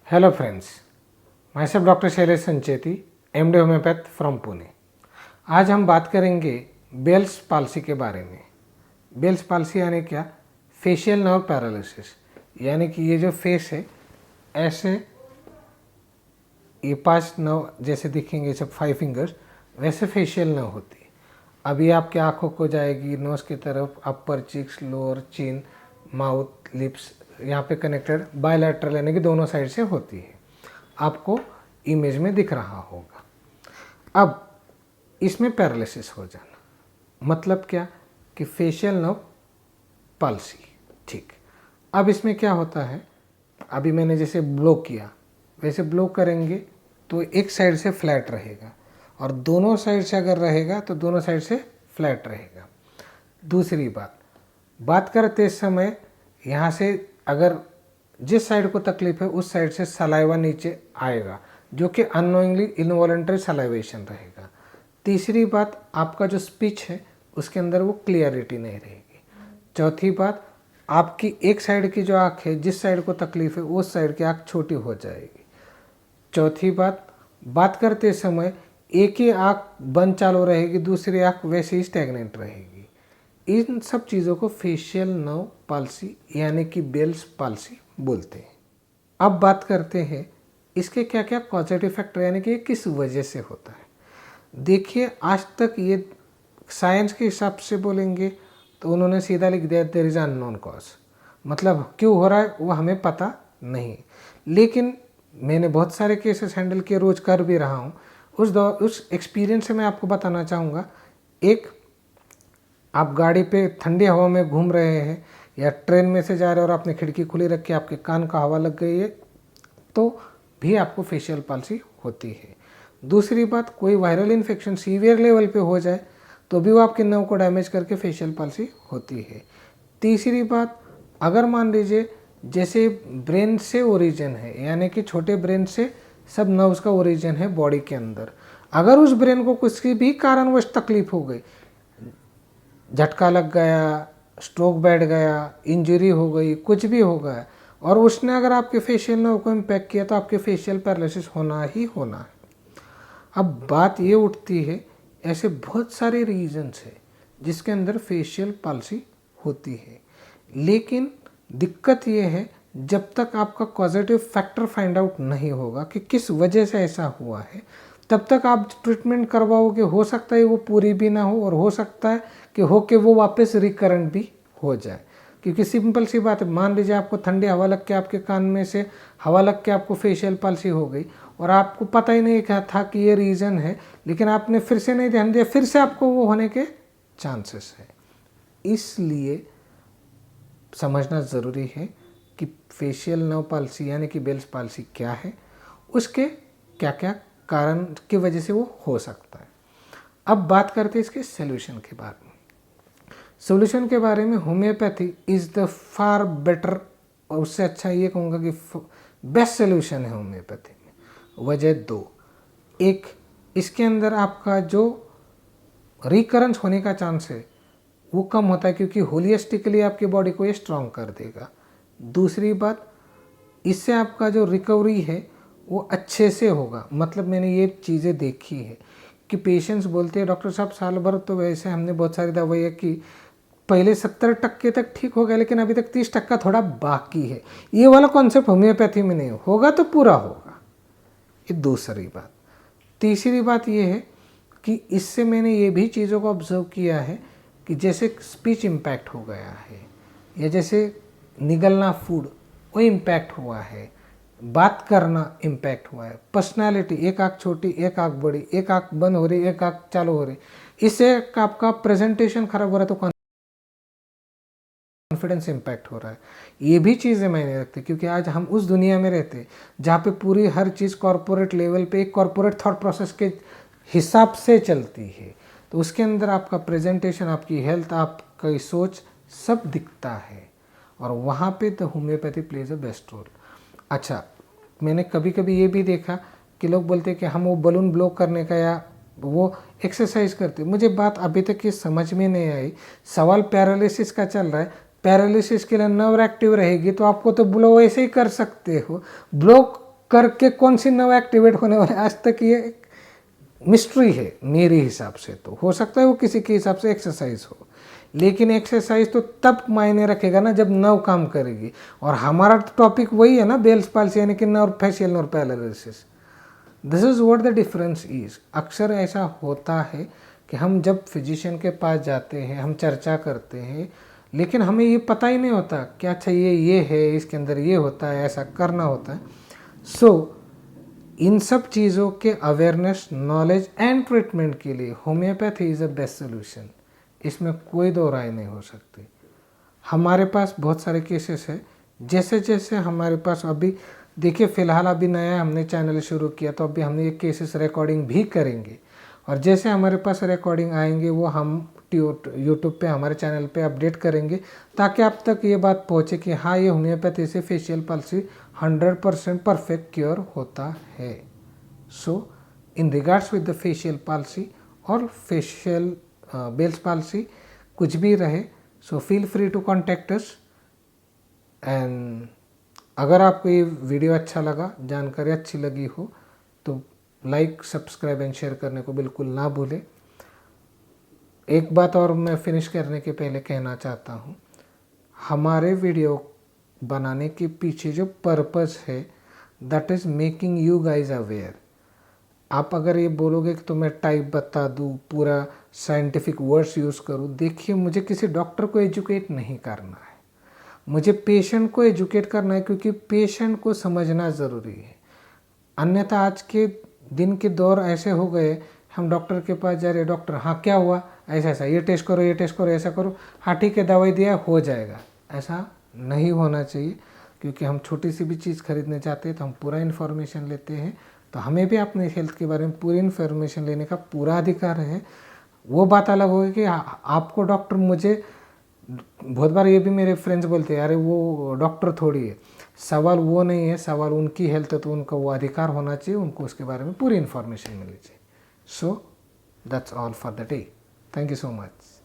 Hello friends, myself doctor Shailesh Sancheti, MD homeopath from Pune. आज हम बात करेंगे बेल्स पाल्सी के बारे में। बेल्स पाल्सी यानी क्या? फेशियल नर्व पैरालिसिस, यानी कि ये जो फेस है ऐसे ये 5 नर्व जैसे दिखेंगे, सब 5 फिंगर्स, वैसे फेशियल नर्व होती है। अभी आपके आँखों को जाएगी, नोज़ की तरफ, अपर चिक्स, लोअर चिन, माउथ, लिप्स, यहाँ पे कनेक्टेड बायलैटरल यानी कि दोनों साइड से होती है। आपको इमेज में दिख रहा होगा। अब इसमें पैरालिसिस हो जाना मतलब क्या कि फेशियल नर्व पाल्सी। ठीक, अब इसमें क्या होता है, अभी मैंने जैसे ब्लो किया वैसे ब्लो करेंगे तो एक साइड से फ्लैट रहेगा और दोनों साइड से अगर रहेगा तो दोनों साइड से फ्लैट रहेगा। दूसरी बात करते समय यहाँ से अगर जिस साइड को तकलीफ है उस साइड से सलाइवा नीचे आएगा, जो कि अननोइंगली इनवॉलंटरी सलाइवेशन रहेगा। तीसरी बात, आपका जो स्पीच है उसके अंदर वो क्लियरिटी नहीं रहेगी। चौथी बात, आपकी एक साइड की जो आँख है, जिस साइड को तकलीफ है उस साइड की आँख छोटी हो जाएगी। चौथी बात करते समय एक ही आँख बंद चालू रहेगी, दूसरी आँख वैसे ही स्टैग्नेंट रहेगी। इन सब चीज़ों को फेशियल नर्व पाल्सी यानी कि बेल्स पाल्सी बोलते हैं। अब बात करते हैं इसके क्या क्या कॉजेटिव फैक्टर यानी कि किस वजह से होता है। देखिए, आज तक ये साइंस के हिसाब से बोलेंगे तो उन्होंने सीधा लिख दिया देयर इज़ अननोन कॉज, मतलब क्यों हो रहा है वो हमें पता नहीं। लेकिन मैंने बहुत सारे केसेस हैंडल किए, रोज कर भी रहा हूँ। उस एक्सपीरियंस से मैं आपको बताना चाहूँगा। एक, आप गाड़ी पे ठंडी हवा में घूम रहे हैं या ट्रेन में से जा रहे हैं और आपने खिड़की खुली रखी, आपके कान का हवा लग गई है तो भी आपको फेशियल पाल्सी होती है। दूसरी बात, कोई वायरल इन्फेक्शन सीवियर लेवल पे हो जाए तो भी वो आपके नर्व को डैमेज करके फेशियल पाल्सी होती है। तीसरी बात, अगर मान लीजिए जैसे ब्रेन से ओरिजिन है, यानी कि छोटे ब्रेन से सब नर्व्स का ओरिजिन है बॉडी के अंदर, अगर उस ब्रेन को किसी भी कारणवश तकलीफ हो गई, झटका लग गया, स्ट्रोक बैठ गया, इंजरी हो गई, कुछ भी हो गया और उसने अगर आपके फेशियल नर्व को इम्पैक्ट किया तो आपके फेशियल पैरालिसिस होना ही होना है। अब बात ये उठती है, ऐसे बहुत सारे रीजंस है जिसके अंदर फेशियल पाल्सी होती है, लेकिन दिक्कत ये है जब तक आपका कॉजेटिव फैक्टर फाइंड आउट नहीं होगा कि किस वजह से ऐसा हुआ है, तब तक आप ट्रीटमेंट करवाओगे। हो सकता है वो पूरी भी ना हो और हो सकता है कि हो के वो वापस रिकरेंट भी हो जाए। क्योंकि सिंपल सी बात है, मान लीजिए आपको ठंडी हवा लग के आपके कान में से हवा लग के आपको फेशियल पाल्सी हो गई और आपको पता ही नहीं क्या था कि ये रीज़न है, लेकिन आपने फिर से नहीं ध्यान दिया, फिर से आपको वो होने के चांसेस है। इसलिए समझना ज़रूरी है कि फेशियल नर्व पाल्सी यानी कि बेल्स पाल्सी क्या है, उसके क्या क्या कारण की वजह से वो हो सकता है। अब बात करते हैं इसके सोल्यूशन के बारे में। सोल्यूशन के बारे में homeopathy is the far better, और उससे अच्छा ये कहूँगा कि बेस्ट सोल्यूशन है होम्योपैथी में। वजह दो, एक, इसके अंदर आपका जो रिकरेंस होने का चांस है वो कम होता है क्योंकि होलिस्टिकली आपकी बॉडी को ये स्ट्रॉन्ग कर देगा। दूसरी बात, इससे आपका जो रिकवरी है वो अच्छे से होगा। मतलब मैंने ये चीज़ें देखी है कि पेशेंट्स बोलते हैं डॉक्टर साहब साल भर तो वैसे हमने बहुत सारी दवाइयाँ की, पहले 70% तक ठीक हो गया लेकिन अभी तक 30% थोड़ा बाकी है। ये वाला कॉन्सेप्ट होम्योपैथी में नहीं होगा तो पूरा होगा। ये दूसरी बात। तीसरी बात ये है कि इससे मैंने ये भी चीज़ों को ऑब्जर्व किया है कि जैसे स्पीच इम्पैक्ट हो गया है या जैसे निगलना फूड वो इम्पैक्ट हुआ है, बात करना इम्पैक्ट हुआ है, पर्सनालिटी, एक आँख छोटी एक आँख बड़ी, एक आँख बंद हो रही एक आँख चालू हो रही, इससे आपका प्रेजेंटेशन खराब हो रहा है तो कॉन्फिडेंस इम्पैक्ट हो रहा है। ये भी चीज़ें मायने रखती क्योंकि आज हम उस दुनिया में रहते हैं जहाँ पे पूरी हर चीज़ कॉरपोरेट लेवल पे एक कॉरपोरेट थॉट प्रोसेस के हिसाब से चलती है, तो उसके अंदर आपका प्रेजेंटेशन, आपकी हेल्थ, आपकी सोच सब दिखता है और वहाँ पे the homeopathy plays a best role. अच्छा, मैंने कभी कभी ये भी देखा कि लोग बोलते हैं कि हम वो बलून ब्लो करने का या वो एक्सरसाइज करते, मुझे बात अभी तक ये समझ में नहीं आई। सवाल पैरालिसिस का चल रहा है, पैरालिसिस के लिए नर्व एक्टिव रहेगी तो आपको तो ब्लो ऐसे ही कर सकते हो। ब्लो करके कौन सी नर्व एक्टिवेट होने वाले, आज तक ये एक मिस्ट्री है मेरे हिसाब से। तो हो सकता है वो किसी के हिसाब से एक्सरसाइज हो, लेकिन एक्सरसाइज तो तब मायने रखेगा ना जब नर्व काम करेगी। और हमारा टॉपिक वही है ना, बेल्स पाल्सी यानी कि nerve facial nerve paralysis. This is what the difference is. अक्सर ऐसा होता है कि हम जब फिजिशियन के पास जाते हैं, हम चर्चा करते हैं, लेकिन हमें ये पता ही नहीं होता क्या चाहिए, ये है, इसके अंदर ये होता है, ऐसा करना होता है। सो इन सब चीज़ों के अवेयरनेस, नॉलेज एंड ट्रीटमेंट के लिए homeopathy is a best solution. इसमें कोई दो राय नहीं हो सकती। हमारे पास बहुत सारे केसेस हैं, जैसे जैसे हमारे पास अभी देखिए फ़िलहाल अभी नया हमने चैनल शुरू किया, तो अभी हम ये केसेस रिकॉर्डिंग भी करेंगे, और जैसे हमारे पास रिकॉर्डिंग आएंगे वो हम यूट्यूब पे हमारे चैनल पे अपडेट करेंगे, ताकि आप तक ये बात पहुँचे कि हाँ, ये होम्योपैथी से फेशियल पाल्सी 100% परफेक्ट क्योर होता है। So in regards with the facial palsy और फेशियल बेल्स पाल्सी, कुछ भी रहे, so feel free to contact us. And अगर आपको ये वीडियो अच्छा लगा, जानकारी अच्छी लगी हो, तो लाइक, सब्सक्राइब एंड शेयर करने को बिल्कुल ना भूलें। एक बात और मैं फिनिश करने के पहले कहना चाहता हूँ, हमारे वीडियो बनाने के पीछे जो पर्पस है, that is making you guys aware. आप अगर ये बोलोगे कि तो मैं टाइप बता दूँ, पूरा साइंटिफिक वर्ड्स यूज़ करूँ, देखिए मुझे किसी डॉक्टर को एजुकेट नहीं करना है, मुझे पेशेंट को एजुकेट करना है, क्योंकि पेशेंट को समझना ज़रूरी है। अन्यथा आज के दिन के दौर ऐसे हो गए, हम डॉक्टर के पास जा रहे, डॉक्टर हाँ क्या हुआ, ऐसा ऐसा, ये टेस्ट करो, ये टेस्ट करो, ऐसा करो, हाँ ठीक है दवाई दिया हो जाएगा। ऐसा नहीं होना चाहिए, क्योंकि हम छोटी सी भी चीज़ खरीदने जाते हैं तो हम पूरा इन्फॉर्मेशन लेते हैं। तो हमें भी अपने हेल्थ के बारे में पूरी इन्फॉर्मेशन लेने का पूरा अधिकार है। वो बात अलग होगी कि आपको डॉक्टर, मुझे बहुत बार ये भी मेरे फ्रेंड्स बोलते हैं, अरे वो डॉक्टर थोड़ी है। सवाल वो नहीं है, सवाल उनकी हेल्थ है, तो उनका वो अधिकार होना चाहिए, उनको उसके बारे में पूरी इन्फॉर्मेशन मिलनी चाहिए। So that's all for the day. Thank you so much.